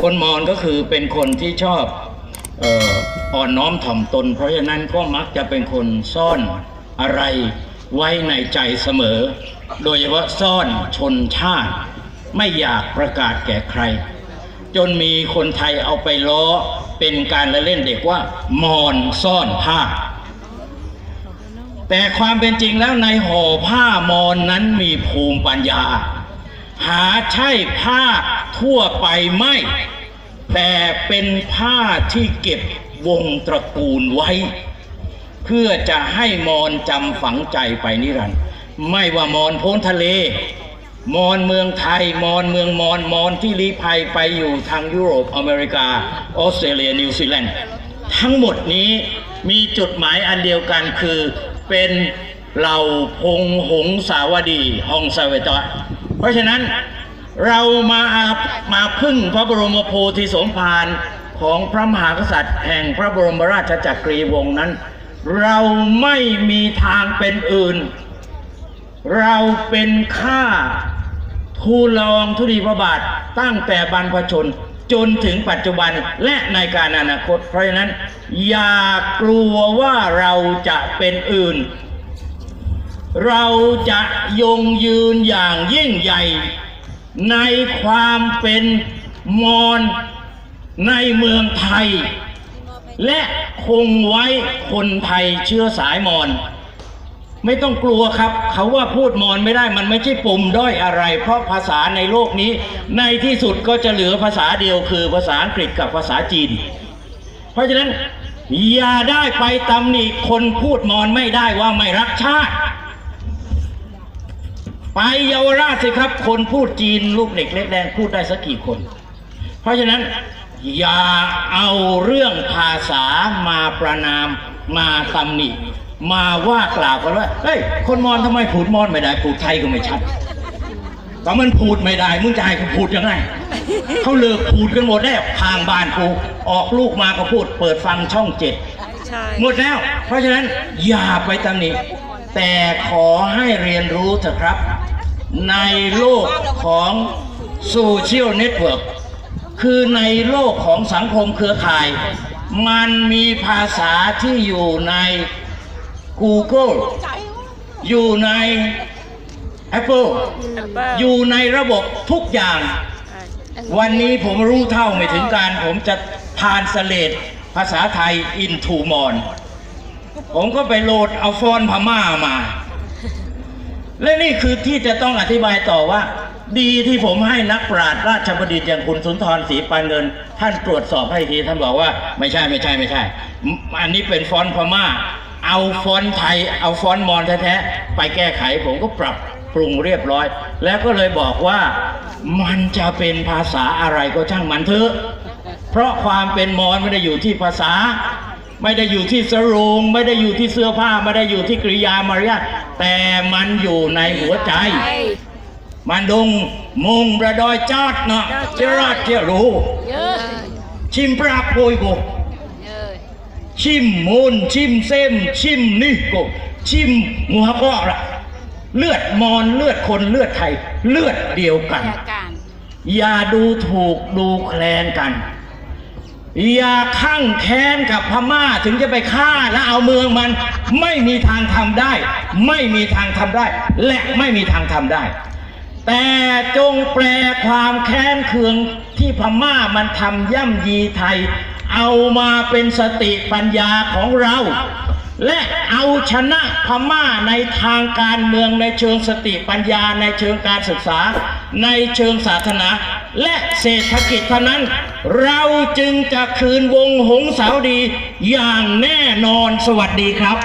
คนมอญก็คือเป็นคนที่ชอบอ่อนน้อมถ่อมตนเพราะฉะนั้นก็มักจะเป็นคนซ่อนอะไรไว้ในใจเสมอโดยเฉพาะซ่อนชนชาติไม่อยากประกาศแก่ใครจนมีคนไทยเอาไปล้อเป็นการละเล่นเด็กว่ามอญซ่อนผ้าแต่ความเป็นจริงแล้วในห่อผ้ามอญนั้นมีภูมิปัญญาหาใช่ผ้าทั่วไปไม่แต่เป็นผ้าที่เก็บวงตระกูลไว้เพื่อจะให้มอญจำฝังใจไปนิรันดร์ไม่ว่ามอญพ้นทะเลมอญเมืองไทยมอญเมืองมอญที่ลี้ภัยไปอยู่ทางยุโรปอเมริกาออสเตรเลียนิวซีแลนด์ทั้งหมดนี้มีจุดหมายอันเดียวกันคือเป็นเหล่าพงหงสาวดีฮองซาเวตะเพราะฉะนั้นเรามาพึ่งพระบรมโพธิสมภารของพระมหากษัตริย์แห่งพระบรมราชจักรีวงศ์นั้นเราไม่มีทางเป็นอื่นเราเป็นข้าทูลละอองธุลีพระบาทตั้งแต่บรรพชนจนถึงปัจจุบันและในการอนาคตเพราะฉะนั้นอย่ากลัวว่าเราจะเป็นอื่นเราจะยงยืนอย่างยิ่งใหญ่ในความเป็นมอญในเมืองไทยและคงไว้คนไทยเชื้อสายมอญไม่ต้องกลัวครับเขาว่าพูดมอญไม่ได้มันไม่ใช่ปุ่มด้อยอะไรเพราะภาษาในโลกนี้ในที่สุดก็จะเหลือภาษาเดียวคือภาษาอังกฤษกับภาษาจีนเพราะฉะนั้นอย่าได้ไปตำหนิคนพูดมอญไม่ได้ว่าไม่รักชาติไปเยาวราชสิครับคนพูดจีนลูกเด็กเล็กแดงพูดได้สักกี่คนเพราะฉะนั้นอย่าเอาเรื่องภาษามาประนามมาตำหนิมาว่ากล่าวกันว่าเฮ้ยคนมอญทำไมพูดมอญไม่ได้พูดไทยก็ไม่ชัดก็มันพูดไม่ได้มึงจะให้เขาพูดยังไงเขาเลิกพูดกันหมดแล้วทางบ้านกูออกลูกมาก็พูดเปิดฟังช่อง7หมดแล้วเพราะฉะนั้นอย่าไปตำหนิแต่ขอให้เรียนรู้เถอะครับในโลกของโซเชียลเน็ตเวิร์กคือในโลกของสังคมเครือข่ายมันมีภาษาที่อยู่ใน Google อยู่ใน Apple อยู่ในระบบทุกอย่างวันนี้ผมรู้เท่าไม่ถึงการผมจะทรานสเลทภาษาไทย into มอญผมก็ไปโหลดเอาฟอนต์พม่ามาและนี่คือที่จะต้องอธิบายต่อว่าดีที่ผมให้นักปราชญ์ราชบัณฑิตอย่างคุณสุนทรศรีปานเงินท่านตรวจสอบให้ทีท่านบอกว่าไม่ใช่อันนี้เป็นฟอนต์พม่าเอาฟอนต์ไทยเอาฟอนต์มอญแท้ๆไปแก้ไขผมก็ปรับปรุงเรียบร้อยแล้วก็เลยบอกว่ามันจะเป็นภาษาอะไรก็ช่างมันเถอะเพราะความเป็นมอญไม่ได้อยู่ที่ภาษาไม่ได้อยู่ที่สรงไม่ได้อยู่ที่เสื้อผ้าไม่ได้อยู่ที่กริยามารยาทแต่มันอยู่ในหัวใจมันดงมงประดอยจอดเนาะเจราเจรู้ชิมปราบโวยกูชิมมูลชิมเส้มชิมนี่กูชิมหัวก็ละเลือดมอญเลือดคนเลือดไทยเลือดเดียวกันอย่าดูถูกดูแคลนกันอย่าข้างแค้นกับพม่าถึงจะไปฆ่าและเอาเมืองมันไม่มีทางทำได้ไม่มีทางทำได้และไม่มีทางทำได้แต่จงแปลความแค้นเคืองที่พม่ามันทำย่ำยีไทยเอามาเป็นสติปัญญาของเราและเอาชนะพม่าในทางการเมืองในเชิงสติปัญญาในเชิงการศึกษาในเชิงศาสนาและเศรษฐกิจเท่านั้นเราจึงจะคืนวงหงสาวดีอย่างแน่นอนสวัสดีครับ